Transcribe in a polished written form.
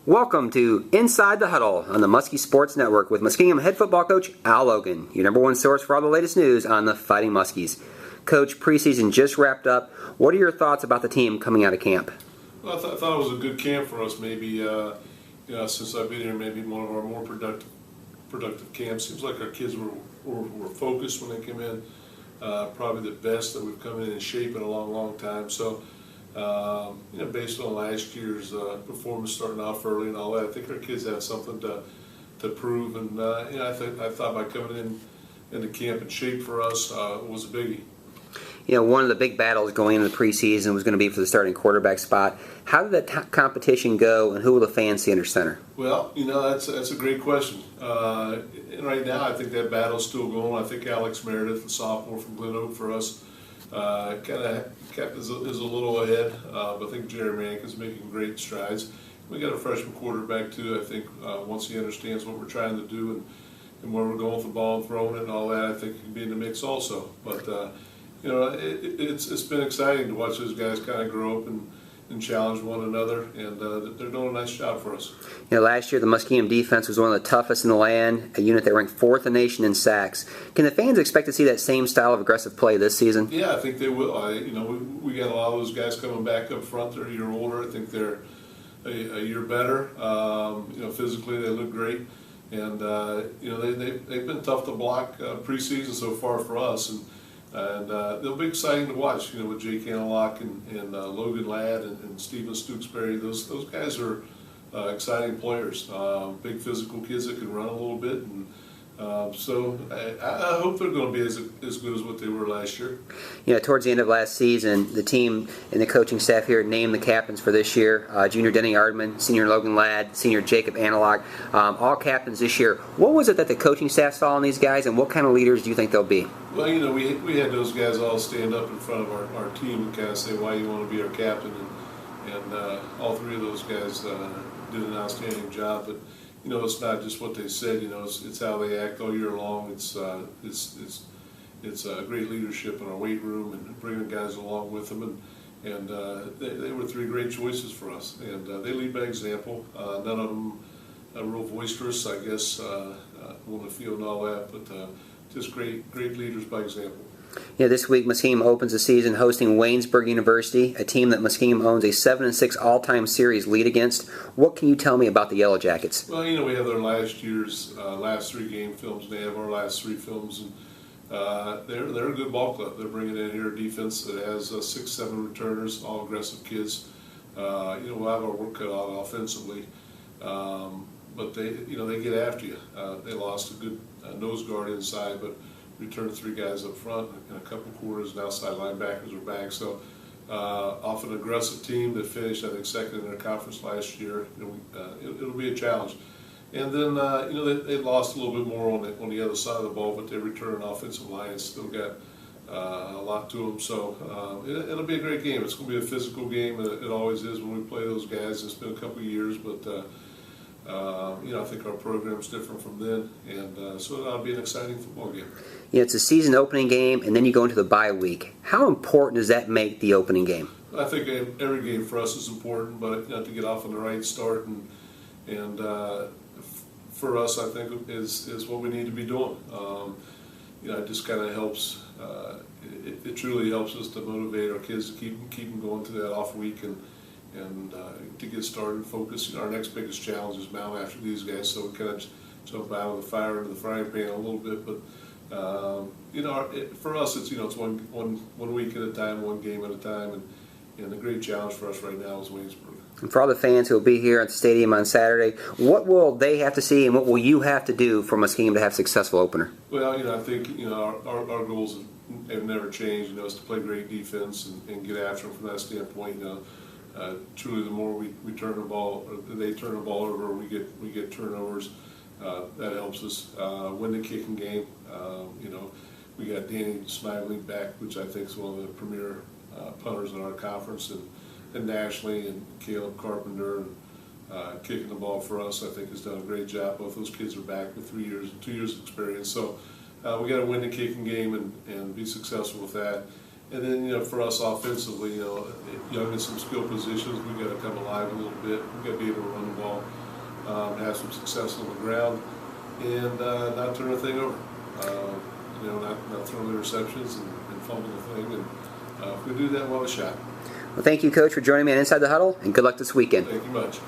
Welcome to Inside the Huddle on the Muskie Sports Network with Muskingum head football coach Al Logan, your number one source for all the latest news on the Fighting Muskies. Coach, preseason just wrapped up. What are your thoughts about the team coming out of camp? Well, I thought it was a good camp for us. Maybe since I've been here, maybe one of our more productive camps. Seems like our kids were focused when they came in. Probably the best that we've come in shape in a long time. So. Based on last year's performance starting off early and all that, I think our kids have something to prove. And I thought by coming into camp in shape for us was a biggie. One of the big battles going into the preseason was going to be for the starting quarterback spot. How did that competition go, and who will the fans see under center? Well, that's a great question. And right now, I think that battle's still going. I think Alex Meredith, the sophomore from Glen Oak for us, is a little ahead, but I think Jerry Mank is making great strides. We got a freshman quarterback too. I think once he understands what we're trying to do and where we're going with the ball and throwing it and all that, I think he can be in the mix also. But it's been exciting to watch those guys kind of grow up and challenge one another, and they're doing a nice job for us. Last year the Muskingum defense was one of the toughest in the land, a unit that ranked 4th in the nation in sacks. Can the fans expect to see that same style of aggressive play this season? Yeah, I think they will. We got a lot of those guys coming back up front. They're a year older. I think they're a year better. Physically they look great, and they've been tough to block preseason so far for us, and they'll be exciting to watch. With Jake Analock and Logan Ladd and Steven Stooksbury, those guys are exciting players. Big physical kids that can run a little bit, and so I hope they're going to be as good as what they were last year. Towards the end of last season, the team and the coaching staff here named the captains for this year. Junior Denny Ardman, Senior Logan Ladd, Senior Jacob Analock, all captains this year. What was it that the coaching staff saw in these guys, and what kind of leaders do you think they'll be? Well, we had those guys all stand up in front of our team and kind of say why you want to be our captain, and all three of those guys did an outstanding job. But it's not just what they said. It's how they act all year long. It's great leadership in our weight room and bringing guys along with them, and they were three great choices for us, and they lead by example. None of them are real boisterous, I guess, on the field and all that, but just great leaders by example. This week Muskingum opens the season hosting Waynesburg University, a team that Muskingum owns a 7-6 all-time series lead against. What can you tell me about the Yellow Jackets? Well, we have their last year's last 3 game films. They have our last 3 films, and they're a good ball club. They're bringing in here a defense that has 6-7 returners, all aggressive kids. We'll have our work cut out offensively, but they get after you. They lost a good nose guard inside, but returned 3 guys up front and a couple quarters, and outside linebackers are back. So off an aggressive team that finished, I think, 2nd in their conference last year. It'll be a challenge. And then they lost a little bit more on the other side of the ball, but they returned an offensive line and still got a lot to them. So it'll be a great game. It's going to be a physical game. It always is when we play those guys. It's been a couple of years, but I think our program's different from then, and so it'll be an exciting football game. It's a season opening game, and then you go into the bye week. How important does that make the opening game? I think every game for us is important, but to get off on the right start and for us, I think is what we need to be doing. It just kind of helps. It truly helps us to motivate our kids to keep them going through that off week and to get started and focus. Our next biggest challenge is mount after these guys, so we kind of jump out of the fire into the frying pan a little bit. But for us, it's one week at a time, one game at a time, and the great challenge for us right now is Waynesburg. And for all the fans who will be here at the stadium on Saturday, what will they have to see, and what will you have to do for Muskingum to have a successful opener? Well, I think our goals have never changed. Is to play great defense and get after them from that standpoint. Truly, the more we turn the ball, or they turn the ball over, or we get turnovers. That helps us win the kicking game. We got Danny Smiley back, which I think is one of the premier punters in our conference and nationally, and Caleb Carpenter and kicking the ball for us, I think, has done a great job. Both those kids are back with 2 years of experience. So we got to win the kicking game and be successful with that. And then, for us offensively, young in some skill positions, we've got to come alive a little bit. We've got to be able to run the ball, have some success on the ground, and not turn a thing over. Not throw interceptions and fumble the thing. And if we do that, we'll have a shot. Well, thank you, Coach, for joining me on Inside the Huddle, and good luck this weekend. Thank you much.